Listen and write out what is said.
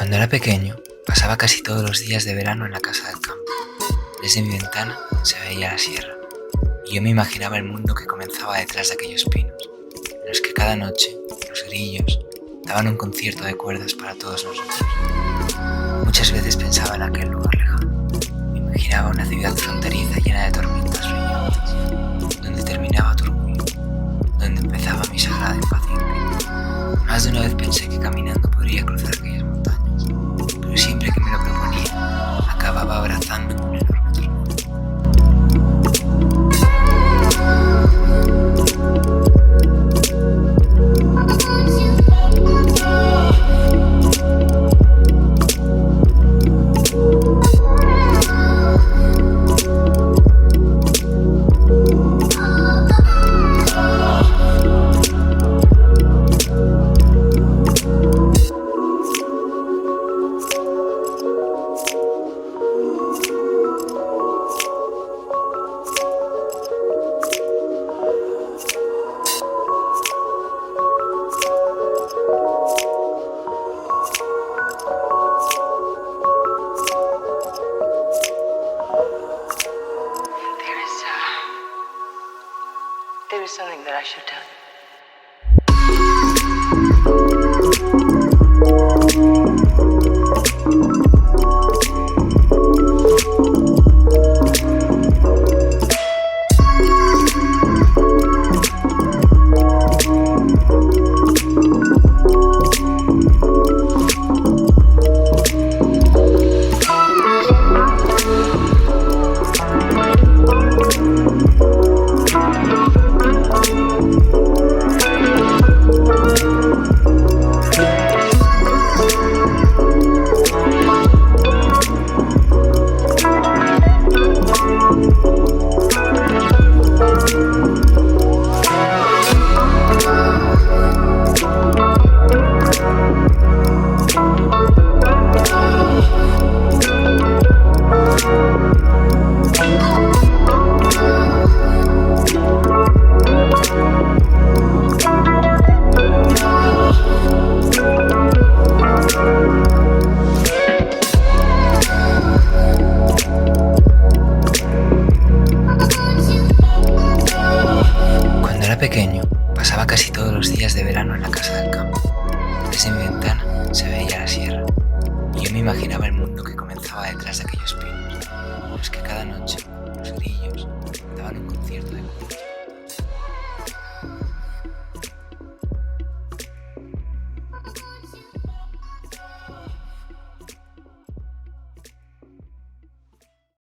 Cuando era pequeño, pasaba casi todos los días de verano en la casa del campo. Desde mi ventana se veía la sierra, y yo me imaginaba el mundo que comenzaba detrás de aquellos pinos, en los que cada noche los grillos daban un concierto de cuerdas para todos nosotros. Muchas veces pensaba en aquel lugar lejano. Me imaginaba una ciudad fronteriza llena de tormentas brillantes, donde terminaba tu orgullo, donde empezaba mi sagrada impaciencia. Más de una vez pensé que caminando podría cruzar aquellas montañas, pero siempre que me lo proponía, acababa abrazándome una enorme tormenta. There is something that I should tell you. Cuando era pequeño, pasaba casi todos los días de verano en la casa del campo. Desde mi ventana se veía la sierra, y yo me imaginaba el mundo que comenzaba detrás de aquellos pinos, en los que cada noche los grillos daban un concierto de cuerdas.